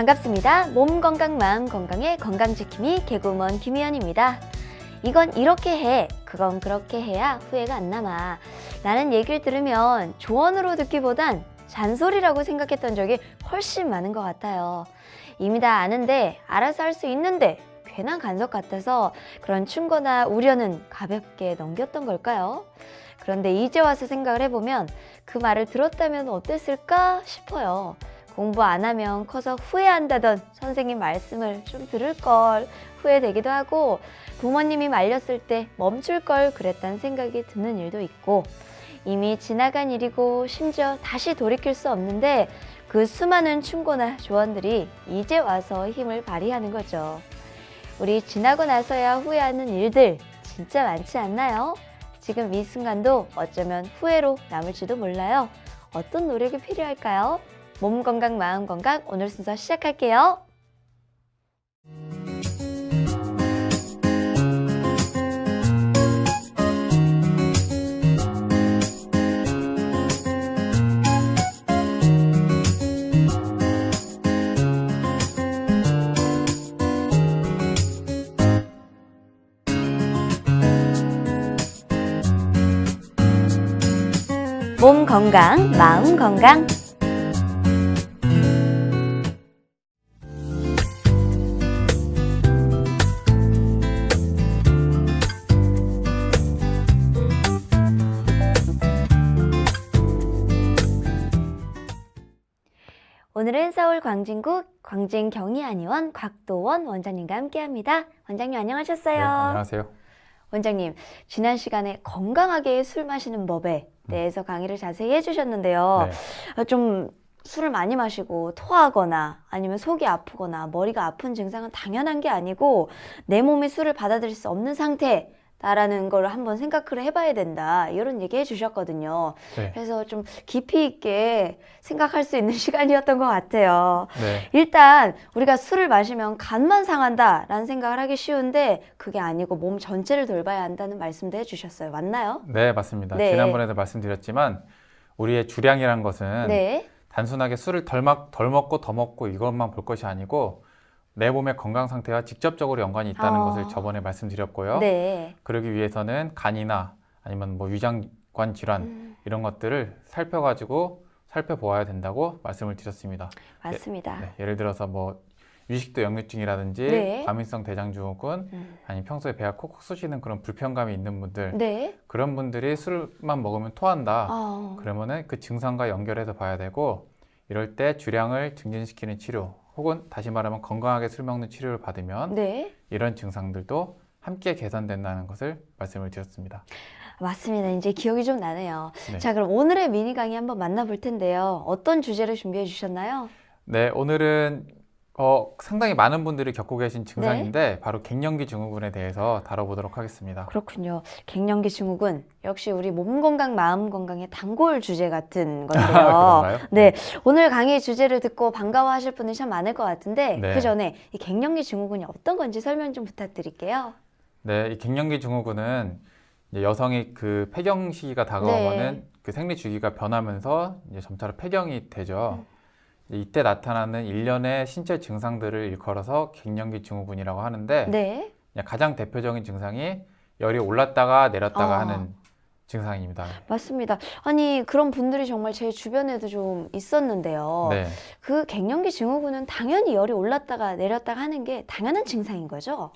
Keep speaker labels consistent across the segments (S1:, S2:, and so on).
S1: 반갑습니다. 몸 건강, 마음 건강의 건강지킴이 개구먼 김희연입니다. 이건 이렇게 해, 그건 그렇게 해야 후회가 안 남아. 라는 얘기를 들으면 조언으로 듣기보단 잔소리라고 생각했던 적이 훨씬 많은 것 같아요. 이미 다 아는데 알아서 할 수 있는데 괜한 간섭 같아서 그런 충고나 우려는 가볍게 넘겼던 걸까요? 그런데 이제 와서 생각을 해보면 그 말을 들었다면 어땠을까 싶어요. 공부 안 하면 커서 후회한다던 선생님 말씀을 좀 들을 걸 후회되기도 하고, 부모님이 말렸을 때 멈출 걸 그랬다는 생각이 드는 일도 있고, 이미 지나간 일이고 심지어 다시 돌이킬 수 없는데 그 수많은 충고나 조언들이 이제 와서 힘을 발휘하는 거죠. 우리 지나고 나서야 후회하는 일들 진짜 많지 않나요? 지금 이 순간도 어쩌면 후회로 남을지도 몰라요. 어떤 노력이 필요할까요? 몸 건강, 마음 건강, 오늘 순서 시작할게요. 몸 건강, 마음 건강. 오늘은 서울 광진구 광진경희한의원 곽도원 원장님과 함께합니다. 원장님 안녕하셨어요.
S2: 네, 안녕하세요.
S1: 원장님, 지난 시간에 건강하게 술 마시는 법에 대해서 강의를 자세히 해주셨는데요. 좀 술을 많이 마시고 토하거나 아니면 속이 아프거나 머리가 아픈 증상은 당연한 게 아니고 내 몸이 술을 받아들일 수 없는 상태다라는 걸 한번 생각을 해봐야 된다, 이런 얘기 해주셨거든요.
S2: 네.
S1: 그래서 좀 깊이 있게 생각할 수 있는 시간이었던 것 같아요.
S2: 네.
S1: 일단 우리가 술을 마시면 간만 상한다라는 생각을 하기 쉬운데 그게 아니고 몸 전체를 돌봐야 한다는 말씀도 해주셨어요. 맞나요?
S2: 네, 맞습니다.
S1: 네.
S2: 지난번에도 말씀드렸지만 우리의 주량이란 것은
S1: 네.
S2: 단순하게 술을 덜 먹고 더 먹고 이것만 볼 것이 아니고 내 몸의 건강 상태와 직접적으로 연관이 있다는 것을 저번에 말씀드렸고요.
S1: 네.
S2: 그러기 위해서는 간이나 아니면 뭐 위장관 질환 이런 것들을 살펴보아야 된다고 말씀을 드렸습니다.
S1: 맞습니다.
S2: 예를 들어서 뭐 위식도 역류증이라든지
S1: 네.
S2: 과민성 대장증후군, 아니면 평소에 배가 콕콕 쑤시는 그런 불편감이 있는 분들,
S1: 네.
S2: 그런 분들이 술만 먹으면 토한다.
S1: 아.
S2: 그러면은 그 증상과 연결해서 봐야 되고, 이럴 때 주량을 증진시키는 치료, 혹은 다시 말하면 건강하게 술 먹는 치료를 받으면
S1: 네.
S2: 이런 증상들도 함께 개선된다는 것을 말씀을 드렸습니다.
S1: 맞습니다. 이제 기억이 좀 나네요.
S2: 네.
S1: 자, 그럼 오늘의 미니 강의 한번 만나볼 텐데요. 어떤 주제를 준비해 주셨나요?
S2: 네, 오늘은 상당히 많은 분들이 겪고 계신 증상인데 바로 갱년기 증후군에 대해서 다뤄보도록 하겠습니다.
S1: 그렇군요. 갱년기 증후군, 역시 우리 몸 건강, 마음 건강의 단골 주제 같은 건데요.
S2: 그런가요?
S1: 네, 오늘 강의 주제를 듣고 반가워하실 분이 참 많을 것 같은데
S2: 네.
S1: 그 전에 이 갱년기 증후군이 어떤 건지 설명 좀 부탁드릴게요.
S2: 네, 이 갱년기 증후군은 이제 여성이 그 폐경 시기가 다가오면은 그 생리 주기가 변하면서 이제 점차로 폐경이 되죠. 이때 나타나는 일련의 신체 증상들을 일컬어서 갱년기 증후군이라고 하는데,
S1: 네.
S2: 그냥 가장 대표적인 증상이 열이 올랐다가 내렸다가 하는 증상입니다.
S1: 맞습니다. 아니, 그런 분들이 정말 제 주변에도 좀 있었는데요.
S2: 네,
S1: 그 갱년기 증후군은 당연히 열이 올랐다가 내렸다가 하는 게 당연한 증상인 거죠?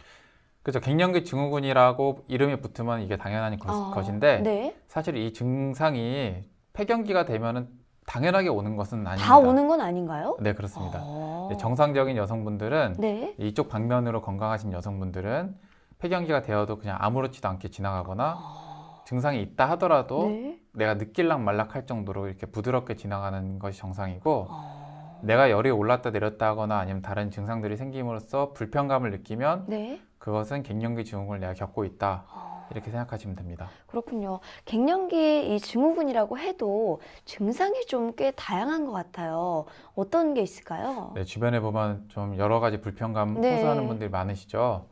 S2: 그래서 갱년기 증후군이라고 이름이 붙으면 이게 당연한 것인데,
S1: 네.
S2: 사실 이 증상이 폐경기가 되면은 당연하게 오는 것은 아닙니다.
S1: 다 오는 건 아닌가요?
S2: 네, 그렇습니다. 정상적인 여성분들은,
S1: 네.
S2: 이쪽 방면으로 건강하신 여성분들은 폐경기가 되어도 그냥 아무렇지도 않게 지나가거나 증상이 있다 하더라도
S1: 네.
S2: 내가 느낄락 말락 할 정도로 이렇게 부드럽게 지나가는 것이 정상이고, 내가 열이 올랐다 내렸다 하거나 아니면 다른 증상들이 생김으로써 불편감을 느끼면
S1: 네.
S2: 그것은 갱년기 증후군을 내가 겪고 있다, 이렇게 생각하시면 됩니다.
S1: 그렇군요. 갱년기 이 증후군이라고 해도 증상이 좀 꽤 다양한 것 같아요. 어떤 게 있을까요?
S2: 네, 주변에 보면 좀 여러 가지 불편감
S1: 네.
S2: 호소하는 분들이 많으시죠.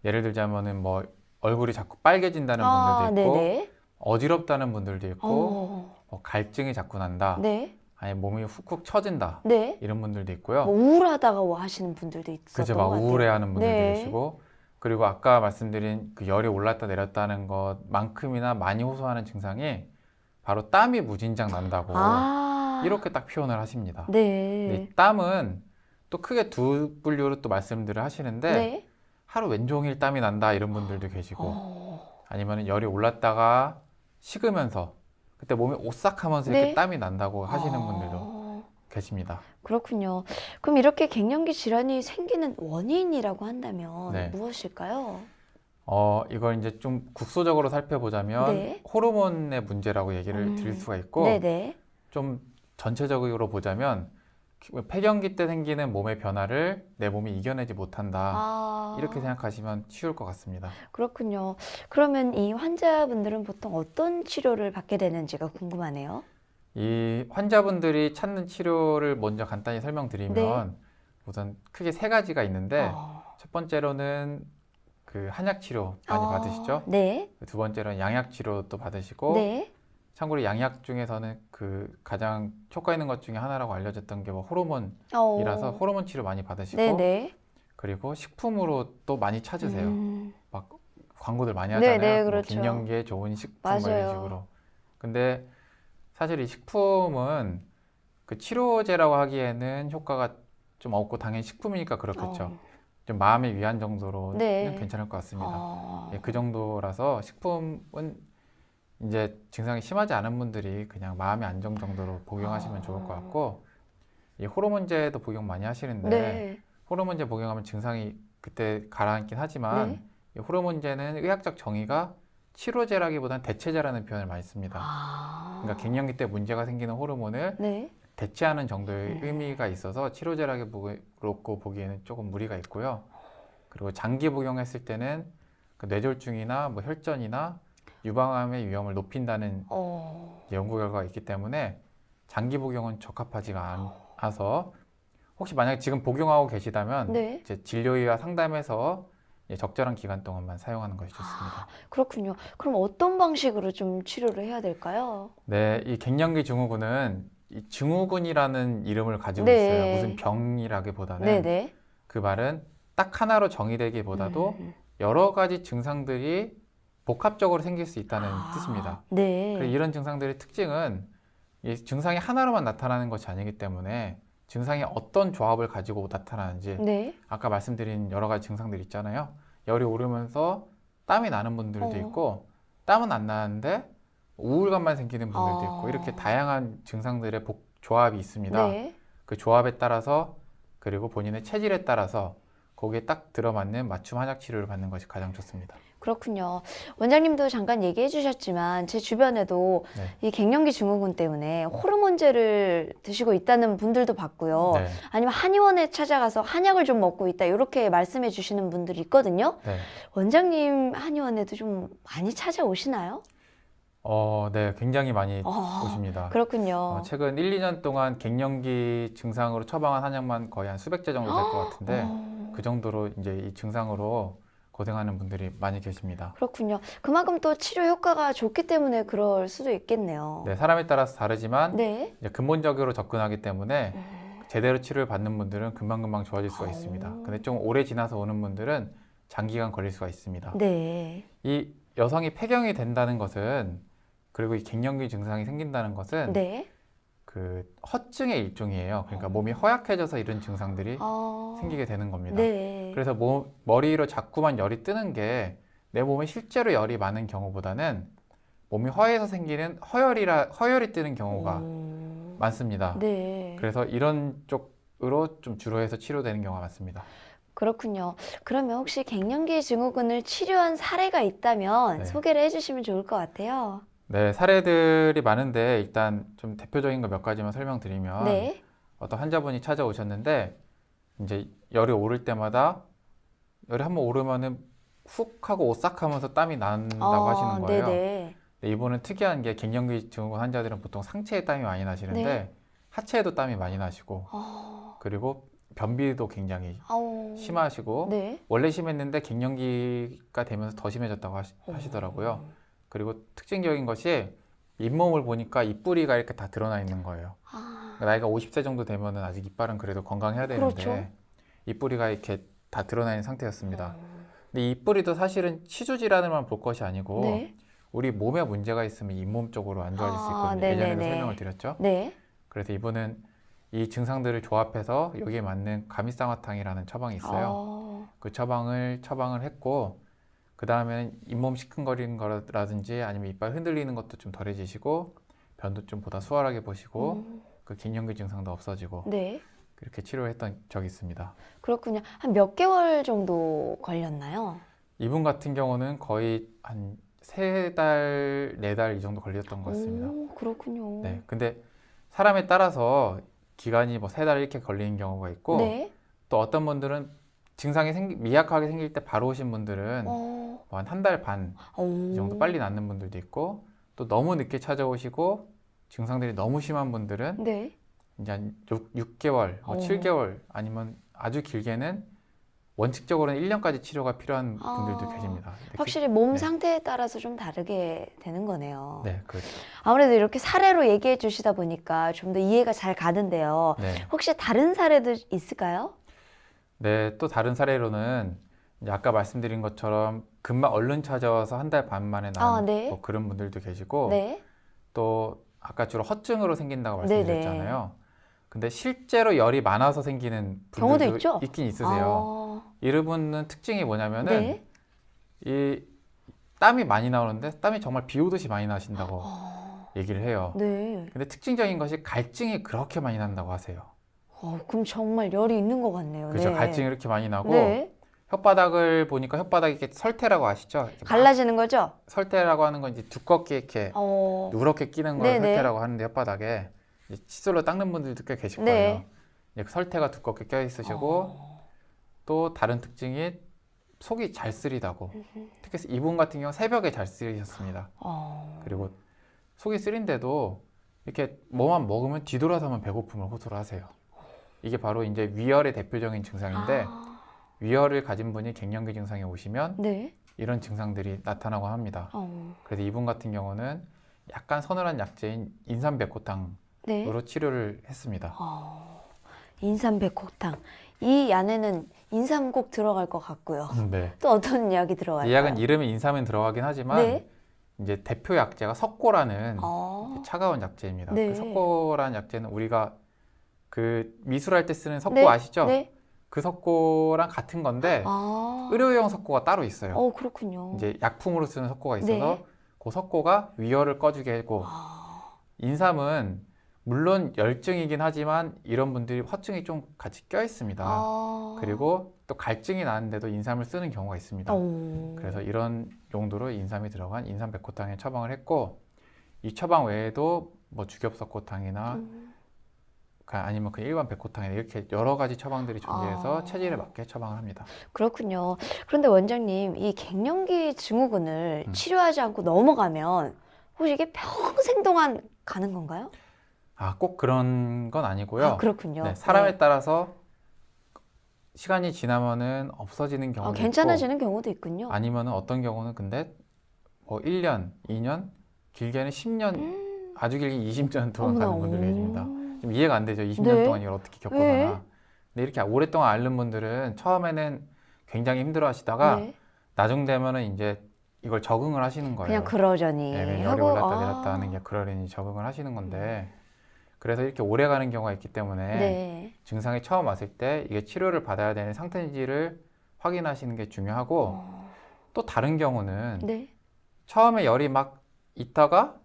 S2: 예를 들자면은 뭐 얼굴이 자꾸 빨개진다는 분들도 있고,
S1: 네네.
S2: 어지럽다는 분들도 있고, 갈증이 자꾸 난다.
S1: 네.
S2: 아니면 몸이 훅훅 처진다.
S1: 네.
S2: 이런 분들도
S1: 뭐
S2: 있고요.
S1: 우울하다고 하시는 분들도 있었던
S2: 그죠,
S1: 것
S2: 막
S1: 같아요.
S2: 우울해하는 분들도
S1: 네.
S2: 계시고, 그리고 아까 말씀드린 그 열이 올랐다 내렸다는 것만큼이나 많이 호소하는 증상이 바로 땀이 무진장 난다고 이렇게 딱 표현을 하십니다. 근데
S1: 네.
S2: 이 땀은 또 크게 두 분류로 또 말씀들을 하시는데
S1: 네.
S2: 하루 왼종일 땀이 난다 이런 분들도 계시고
S1: 어.
S2: 아니면 열이 올랐다가 식으면서 그때 몸이 오싹하면서 이렇게
S1: 네.
S2: 땀이 난다고 하시는 분들도 계십니다.
S1: 그렇군요. 그럼 이렇게 갱년기 질환이 생기는 원인이라고 한다면
S2: 네.
S1: 무엇일까요?
S2: 이걸 이제 좀 국소적으로 살펴보자면
S1: 네.
S2: 호르몬의 문제라고 얘기를 드릴 수가 있고
S1: 네네.
S2: 좀 전체적으로 보자면 폐경기 때 생기는 몸의 변화를 내 몸이 이겨내지 못한다. 이렇게 생각하시면 쉬울 것 같습니다.
S1: 그렇군요. 그러면 이 환자분들은 보통 어떤 치료를 받게 되는지가 궁금하네요.
S2: 이 환자분들이 찾는 치료를 먼저 간단히 설명드리면
S1: 네.
S2: 우선 크게 세 가지가 있는데
S1: 어.
S2: 첫 번째로는 그 한약 치료 많이 받으시죠?
S1: 네.
S2: 두 번째로는 양약 치료도 받으시고
S1: 네.
S2: 참고로 양약 중에서는 그 가장 효과 있는 것 중에 하나라고 알려졌던 게 뭐 호르몬이라서
S1: 어.
S2: 호르몬 치료 많이 받으시고
S1: 네네.
S2: 그리고 식품으로 또 많이 찾으세요. 막 광고들 많이
S1: 네네,
S2: 하잖아요. 뭐
S1: 그렇죠.
S2: 갱년기에 좋은 식품 뭐 이런
S1: 맞아요.
S2: 식으로. 근데 사실 이 식품은 그 치료제라고 하기에는 효과가 좀 없고 당연히 식품이니까 그렇겠죠. 좀 마음의 위안 정도로는
S1: 네.
S2: 괜찮을 것 같습니다.
S1: 어.
S2: 예, 그 정도라서 식품은 이제 증상이 심하지 않은 분들이 그냥 마음의 안정 정도로 복용하시면 좋을 것 같고 이 호르몬제도 복용 많이 하시는데
S1: 네.
S2: 호르몬제 복용하면 증상이 그때 가라앉긴 하지만
S1: 네.
S2: 이 호르몬제는 의학적 정의가 치료제라기보다는 대체제라는 표현을 많이 씁니다. 그러니까 갱년기 때 문제가 생기는 호르몬을
S1: 네.
S2: 대체하는 정도의 의미가 있어서 치료제라고 보기에는 조금 무리가 있고요. 그리고 장기 복용했을 때는 그 뇌졸중이나 뭐 혈전이나 유방암의 위험을 높인다는 연구 결과가 있기 때문에 장기 복용은 적합하지가 않아서 혹시 만약에 지금 복용하고 계시다면
S1: 네.
S2: 이제 진료의와 상담해서 적절한 기간 동안만 사용하는 것이 좋습니다.
S1: 그렇군요. 그럼 어떤 방식으로 좀 치료를 해야 될까요?
S2: 네, 이 갱년기 증후군은 이 증후군이라는 이름을 가지고
S1: 네.
S2: 있어요. 무슨 병이라기보다는
S1: 네네.
S2: 그 말은 딱 하나로 정의되기보다도 여러 가지 증상들이 복합적으로 생길 수 있다는 뜻입니다.
S1: 네.
S2: 그래서 이런 증상들의 특징은 이 증상이 하나로만 나타나는 것이 아니기 때문에 증상이 어떤 조합을 가지고 나타나는지
S1: 네.
S2: 아까 말씀드린 여러 가지 증상들 있잖아요. 열이 오르면서 땀이 나는 분들도 있고 땀은 안 나는데 우울감만 생기는 분들도 있고 이렇게 다양한 증상들의 조합이 있습니다.
S1: 네.
S2: 그 조합에 따라서 그리고 본인의 체질에 따라서 거기에 딱 들어맞는 맞춤 한약 치료를 받는 것이 가장 좋습니다.
S1: 그렇군요. 원장님도 잠깐 얘기해 주셨지만 제 주변에도
S2: 네.
S1: 이 갱년기 증후군 때문에 호르몬제를 드시고 있다는 분들도 봤고요.
S2: 네.
S1: 아니면 한의원에 찾아가서 한약을 좀 먹고 있다 이렇게 말씀해 주시는 분들이 있거든요.
S2: 네.
S1: 원장님 한의원에도 좀 많이 찾아오시나요?
S2: 네, 굉장히 많이 오십니다.
S1: 그렇군요.
S2: 최근 1, 2년 동안 갱년기 증상으로 처방한 한약만 거의 한 수백 제 정도 될 것 같은데 그 정도로 이제 이 증상으로 고생하는 분들이 많이 계십니다.
S1: 그렇군요. 그만큼 또 치료 효과가 좋기 때문에 그럴 수도 있겠네요.
S2: 네, 사람에 따라서 다르지만
S1: 네.
S2: 이제 근본적으로 접근하기 때문에 제대로 치료를 받는 분들은 금방금방 좋아질 수가 있습니다. 근데 좀 오래 지나서 오는 분들은 장기간 걸릴 수가 있습니다.
S1: 네.
S2: 이 여성이 폐경이 된다는 것은 그리고 이 갱년기 증상이 생긴다는 것은
S1: 네.
S2: 그 허증의 일종이에요. 그러니까 몸이 허약해져서 이런 증상들이 생기게 되는 겁니다.
S1: 네.
S2: 그래서 머리로 자꾸만 열이 뜨는 게 내 몸에 실제로 열이 많은 경우보다는 몸이 허해서 생기는 허열이 뜨는 경우가 많습니다.
S1: 네.
S2: 그래서 이런 쪽으로 좀 주로 해서 치료되는 경우가 많습니다.
S1: 그렇군요. 그러면 혹시 갱년기 증후군을 치료한 사례가 있다면
S2: 네.
S1: 소개를 해주시면 좋을 것 같아요.
S2: 네, 사례들이 많은데 일단 좀 대표적인 거 몇 가지만 설명드리면
S1: 네.
S2: 어떤 환자분이 찾아오셨는데 이제 열이 오를 때마다 열이 한번 오르면은 훅 하고 오싹하면서 땀이 난다고 하시는 거예요.
S1: 네네.
S2: 근데 이분은 특이한 게 갱년기 증후군 환자들은 보통 상체에 땀이 많이 나시는데
S1: 네.
S2: 하체에도 땀이 많이 나시고 그리고 변비도 굉장히 심하시고
S1: 네.
S2: 원래 심했는데 갱년기가 되면서 더 심해졌다고 하시더라고요. 그리고 특징적인 것이 잇몸을 보니까 입뿌리가 이렇게 다 드러나 있는 거예요. 나이가 50세 정도 되면은 아직 이빨은 그래도 건강해야 되는데
S1: 그렇죠.
S2: 입뿌리가 이렇게 다 드러나 있는 상태였습니다. 근데 이 입뿌리도 사실은 치주 질환을만 볼 것이 아니고
S1: 네.
S2: 우리 몸에 문제가 있으면 잇몸 쪽으로 안 좋아질 수 있거든요.
S1: 네네네.
S2: 예전에도 설명을 드렸죠.
S1: 네.
S2: 그래서 이분은 이 증상들을 조합해서 여기에 맞는 가미쌍화탕이라는 처방이 있어요. 그 처방을 했고 그 다음에는 잇몸 시큰거리는 거라든지 아니면 이빨 흔들리는 것도 좀 덜해지시고 변도 좀 보다 수월하게 보시고 그 갱년기 증상도 없어지고
S1: 네.
S2: 그렇게 치료했던 적이 있습니다.
S1: 그렇군요. 한 몇 개월 정도 걸렸나요?
S2: 이분 같은 경우는 거의 한 3달, 4달 이 정도 걸렸던 것 같습니다.
S1: 오, 그렇군요.
S2: 네, 근데 사람에 따라서 기간이 뭐 3달 이렇게 걸리는 경우가 있고
S1: 네.
S2: 또 어떤 분들은 증상이 미약하게 생길 때 바로 오신 분들은
S1: 어,
S2: 뭐 한 달 반 이 정도 빨리 낫는 분들도 있고 또 너무 늦게 찾아오시고 증상들이 너무 심한 분들은
S1: 네.
S2: 이제 한 6개월, 뭐 7개월 아니면 아주 길게는 원칙적으로는 1년까지 치료가 필요한 분들도 계십니다.
S1: 확실히 몸
S2: 네.
S1: 상태에 따라서 좀 다르게 되는 거네요.
S2: 네, 그렇죠.
S1: 아무래도 이렇게 사례로 얘기해 주시다 보니까 좀 더 이해가 잘 가는데요.
S2: 네.
S1: 혹시 다른 사례도 있을까요?
S2: 네, 또 다른 사례로는 이제 아까 말씀드린 것처럼 금방 얼른 찾아와서 한 달 반 만에 나은
S1: 네.
S2: 뭐 그런 분들도 계시고
S1: 네.
S2: 또 아까 주로 허증으로 생긴다고
S1: 네네.
S2: 말씀드렸잖아요. 근데 실제로 열이 많아서 생기는
S1: 경우도
S2: 분들도
S1: 있죠?
S2: 있긴 있으세요. 이분은 특징이 뭐냐면은
S1: 네.
S2: 이 땀이 많이 나오는데 땀이 정말 비 오듯이 많이 나신다고 얘기를 해요.
S1: 네.
S2: 근데 특징적인 것이 갈증이 그렇게 많이 난다고 하세요.
S1: 그럼 정말 열이 있는 것 같네요.
S2: 그렇죠.
S1: 네.
S2: 갈증이 이렇게 많이 나고
S1: 네.
S2: 혓바닥을 보니까 혓바닥이 이렇게 설태라고 아시죠? 이렇게 막
S1: 갈라지는 거죠?
S2: 설태라고 하는 건 이제 두껍게 이렇게 누렇게 끼는 걸
S1: 네네.
S2: 설태라고 하는데 혓바닥에 이제 칫솔로 닦는 분들도 꽤 계실
S1: 네.
S2: 거예요. 이제 그 설태가 두껍게 껴 있으시고 또 다른 특징이 속이 잘 쓰리다고. 특히 이분 같은 경우 새벽에 잘 쓰리셨습니다. 그리고 속이 쓰린데도 이렇게 뭐만 먹으면 뒤돌아서만 배고픔을 호소를 하세요. 이게 바로 이제 위열의 대표적인 증상인데 위열을 가진 분이 갱년기 증상에 오시면
S1: 네.
S2: 이런 증상들이 나타나고 합니다. 그래서 이분 같은 경우는 약간 서늘한 약재인 인삼백호탕으로
S1: 네.
S2: 치료를 했습니다.
S1: 인삼백호탕. 이 안에는 인삼 꼭 들어갈 것 같고요.
S2: 네.
S1: 또 어떤 약이 들어갈까요?
S2: 이 약은 이름에 인삼은 들어가긴 하지만
S1: 네.
S2: 이제 대표 약재가 석고라는 차가운 약재입니다.
S1: 네.
S2: 그 석고라는 약재는 우리가 그 미술할 때 쓰는 석고
S1: 네.
S2: 아시죠?
S1: 네.
S2: 그 석고랑 같은 건데 의료용 석고가 따로 있어요.
S1: 그렇군요.
S2: 이제 약품으로 쓰는 석고가 있어서
S1: 네.
S2: 그 석고가 위열을 꺼주게 하고 인삼은 물론 열증이긴 하지만 이런 분들이 허증이 좀 같이 껴 있습니다. 그리고 또 갈증이 나는데도 인삼을 쓰는 경우가 있습니다. 그래서 이런 용도로 인삼이 들어간 인삼백호탕에 처방을 했고 이 처방 외에도 뭐 주겹석호탕이나 아니면 그 일반 백호탕이나 이렇게 여러 가지 처방들이 존재해서 체질에 맞게 처방을 합니다.
S1: 그렇군요. 그런데 원장님, 이 갱년기 증후군을 치료하지 않고 넘어가면 혹시 이게 평생 동안 가는 건가요?
S2: 꼭 그런 건 아니고요.
S1: 그렇군요.
S2: 네, 사람에 따라서 시간이 지나면은 없어지는 경우도
S1: 괜찮아지는
S2: 있고
S1: 경우도 있군요.
S2: 아니면은 어떤 경우는 근데 뭐 1년, 2년, 길게는 10년, 아주 길게 20년 동안
S1: 어머나,
S2: 가는 분들이 계십니다. 좀 이해가 안 되죠. 20년
S1: 네.
S2: 동안 이걸 어떻게 겪거나.
S1: 네.
S2: 근데 이렇게 오랫동안 앓는 분들은 처음에는 굉장히 힘들어 하시다가
S1: 네.
S2: 나중 되면은 이제 이걸 적응을 하시는 거예요.
S1: 그냥 그러려니
S2: 네, 열이
S1: 하고
S2: 올랐다 내렸다 하는 게 그러려니 적응을 하시는 건데 그래서 이렇게 오래 가는 경우가 있기 때문에
S1: 네.
S2: 증상이 처음 왔을 때 이게 치료를 받아야 되는 상태인지를 확인하시는 게 중요하고 또 다른 경우는
S1: 네.
S2: 처음에 열이 막 있다가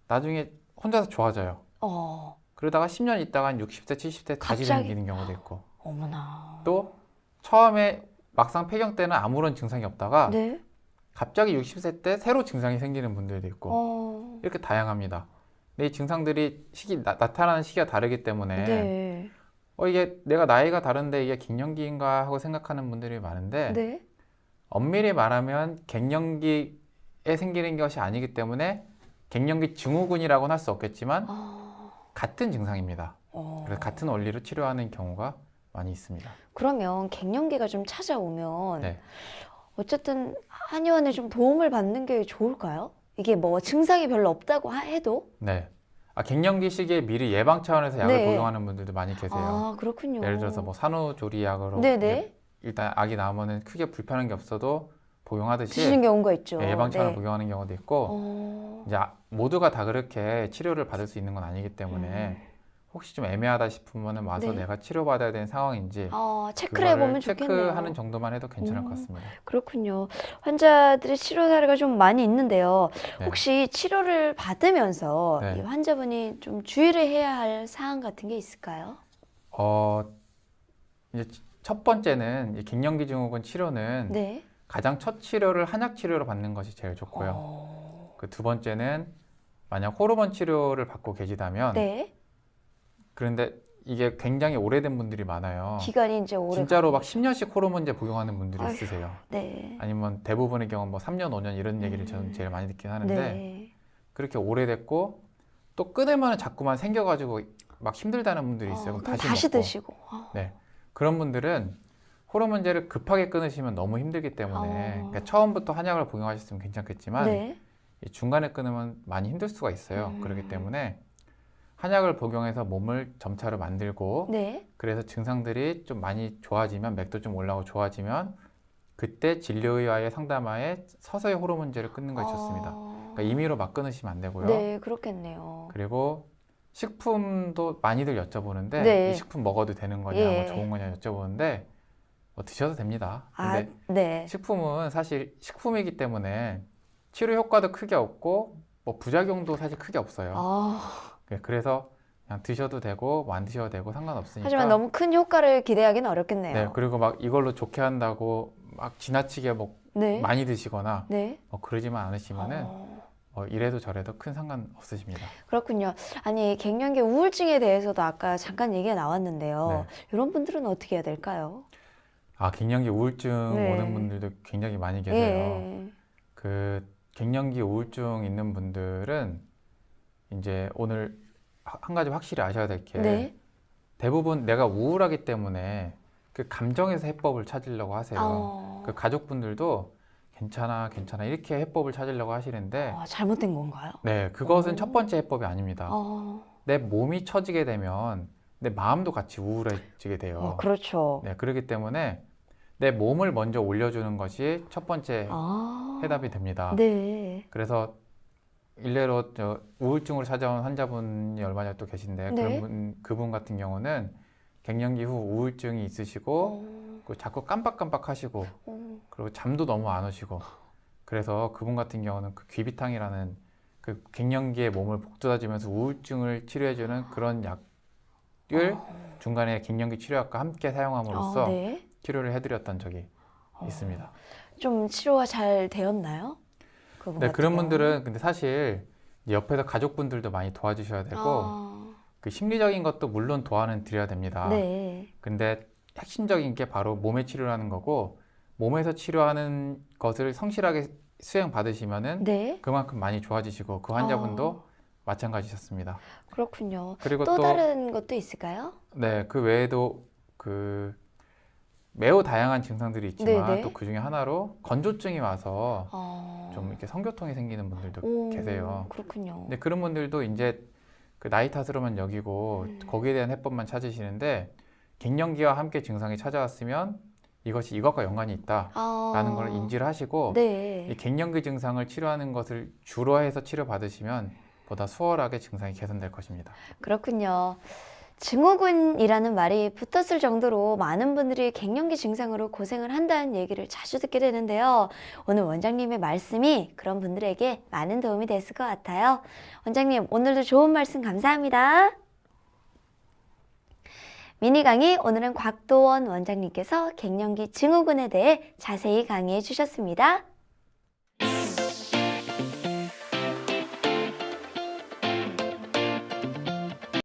S2: 나중에 혼자서 좋아져요. 그러다가 10년 있다가 한 60대, 70대 다시
S1: 갑자기?
S2: 생기는 경우도 있고
S1: 어머나.
S2: 또 처음에 막상 폐경 때는 아무런 증상이 없다가
S1: 네.
S2: 갑자기 60세 때 새로 증상이 생기는 분들도 있고 이렇게 다양합니다. 근데 이 증상들이 나타나는 시기가 다르기 때문에
S1: 네.
S2: 이게 내가 나이가 다른데 이게 갱년기인가 하고 생각하는 분들이 많은데
S1: 네.
S2: 엄밀히 말하면 갱년기에 생기는 것이 아니기 때문에 갱년기 증후군이라고는 할 수 없겠지만 같은 증상입니다. 그래서 같은 원리로 치료하는 경우가 많이 있습니다.
S1: 그러면 갱년기가 좀 찾아오면
S2: 네.
S1: 어쨌든 한의원에 좀 도움을 받는 게 좋을까요? 이게 뭐 증상이 별로 없다고 해도?
S2: 네. 갱년기 시기에 미리 예방 차원에서 약을
S1: 네.
S2: 복용하는 분들도 많이 계세요.
S1: 아, 그렇군요.
S2: 예를 들어서 뭐 산후조리약으로
S1: 네네.
S2: 일단 아기 나오면은 크게 불편한 게 없어도 복용하듯이
S1: 드시는 경우가 있죠.
S2: 예방 차원을
S1: 네.
S2: 복용하는 경우도 있고 이제 모두가 다 그렇게 치료를 받을 수 있는 건 아니기 때문에 혹시 좀 애매하다 싶으면은 와서
S1: 네.
S2: 내가 치료받아야 되는 상황인지
S1: 체크를 해보면
S2: 그거를
S1: 좋겠네요.
S2: 체크하는 정도만 해도 괜찮을 것 같습니다.
S1: 그렇군요. 환자들의 치료 사례가 좀 많이 있는데요.
S2: 네.
S1: 혹시 치료를 받으면서
S2: 네.
S1: 이 환자분이 좀 주의를 해야 할 사항 같은 게 있을까요?
S2: 이제 첫 번째는 이 갱년기 증후군 치료는
S1: 네.
S2: 가장 첫 치료를 한약 치료로 받는 것이 제일 좋고요. 그 두 번째는 만약 호르몬 치료를 받고 계시다면
S1: 네.
S2: 그런데 이게 굉장히 오래된 분들이 많아요.
S1: 기간이 이제 오래
S2: 진짜로 막 10년씩 호르몬제 복용하는 분들이
S1: 아휴.
S2: 있으세요.
S1: 네.
S2: 아니면 대부분의 경우 뭐 3년, 5년 이런 얘기를 저는 제일 많이 듣긴 하는데
S1: 네.
S2: 그렇게 오래됐고 또 끊으면 자꾸만 생겨가지고 막 힘들다는 분들이 있어요. 그럼
S1: 그럼
S2: 다시
S1: 다시
S2: 먹고.
S1: 드시고.
S2: 네. 그런 분들은 호르몬제를 급하게 끊으시면 너무 힘들기 때문에 그러니까 처음부터 한약을 복용하셨으면 괜찮겠지만
S1: 네.
S2: 이 중간에 끊으면 많이 힘들 수가 있어요. 그렇기 때문에 한약을 복용해서 몸을 점차로 만들고
S1: 네.
S2: 그래서 증상들이 좀 많이 좋아지면 맥도 좀 올라오고 좋아지면 그때 진료의와의 상담하에 서서히 호르몬제를 끊는 것이 좋습니다. 그러니까 임의로 막 끊으시면 안 되고요.
S1: 네, 그렇겠네요.
S2: 그리고 식품도 많이들 여쭤보는데
S1: 네.
S2: 이 식품 먹어도 되는 거냐,
S1: 예.
S2: 뭐 좋은 거냐 여쭤보는데 뭐 드셔도 됩니다. 근데
S1: 네.
S2: 식품은 사실 식품이기 때문에 치료 효과도 크게 없고 뭐 부작용도 사실 크게 없어요. 그래서 그냥 드셔도 되고 뭐 안 드셔도 되고 상관없으니까.
S1: 하지만 너무 큰 효과를 기대하기는 어렵겠네요.
S2: 네, 그리고 막 이걸로 좋게 한다고 막 지나치게 뭐
S1: 네.
S2: 많이 드시거나
S1: 네.
S2: 뭐 그러지만 않으시면은 이래도 저래도 큰 상관 없으십니다.
S1: 그렇군요. 아니, 갱년기 우울증에 대해서도 아까 잠깐 얘기가 나왔는데요.
S2: 네.
S1: 이런 분들은 어떻게 해야 될까요?
S2: 갱년기 우울증
S1: 네.
S2: 오는 분들도 굉장히 많이 계세요.
S1: 예.
S2: 그 갱년기 우울증 있는 분들은 이제 오늘 한 가지 확실히 아셔야 될 게
S1: 네.
S2: 대부분 내가 우울하기 때문에 그 감정에서 해법을 찾으려고 하세요. 그 가족분들도 괜찮아, 괜찮아 이렇게 해법을 찾으려고 하시는데
S1: 잘못된 건가요?
S2: 네, 그것은 첫 번째 해법이 아닙니다. 내 몸이 처지게 되면 내 마음도 같이 우울해지게 돼요.
S1: 그렇죠.
S2: 네, 그렇기 때문에 내 몸을 먼저 올려주는 것이 첫 번째 해답이 됩니다.
S1: 네.
S2: 그래서 일례로 우울증으로 찾아온 환자분이 얼마 전에 또 계신데
S1: 네.
S2: 그분 같은 경우는 갱년기 후 우울증이 있으시고 그리고 자꾸 깜빡깜빡하시고 그리고 잠도 너무 안 오시고 그래서 그분 같은 경우는 그 귀비탕이라는 그 갱년기의 몸을 복돋아주면서 우울증을 치료해주는 그런 약을 중간에 갱년기 치료약과 함께 사용함으로써
S1: 네.
S2: 치료를 해드렸던 적이 있습니다.
S1: 좀 치료가 잘 되었나요?
S2: 네, 그런 분들은 근데 사실 옆에서 가족분들도 많이 도와주셔야 되고 그 심리적인 것도 물론 도와는 드려야 됩니다.
S1: 네.
S2: 근데 핵심적인 게 바로 몸의 치료라는 거고 몸에서 치료하는 것을 성실하게 수행 받으시면은
S1: 네.
S2: 그만큼 많이 좋아지시고 그 환자분도 마찬가지셨습니다.
S1: 그렇군요.
S2: 그리고
S1: 또 다른 것도 있을까요?
S2: 네, 그 외에도 그 매우 다양한 증상들이 있지만
S1: 네네.
S2: 또 그 중에 하나로 건조증이 와서 좀 이렇게 성교통이 생기는 분들도 계세요.
S1: 그렇군요.
S2: 근데 그런 분들도 이제 그 나이 탓으로만 여기고 거기에 대한 해법만 찾으시는데 갱년기와 함께 증상이 찾아왔으면 이것이 이것과 연관이 있다라는 걸 인지를 하시고
S1: 네.
S2: 이 갱년기 증상을 치료하는 것을 주로 해서 치료받으시면 보다 수월하게 증상이 개선될 것입니다.
S1: 그렇군요. 증후군이라는 말이 붙었을 정도로 많은 분들이 갱년기 증상으로 고생을 한다는 얘기를 자주 듣게 되는데요. 오늘 원장님의 말씀이 그런 분들에게 많은 도움이 됐을 것 같아요. 원장님, 오늘도 좋은 말씀 감사합니다. 미니 강의, 오늘은 곽도원 원장님께서 갱년기 증후군에 대해 자세히 강의해 주셨습니다.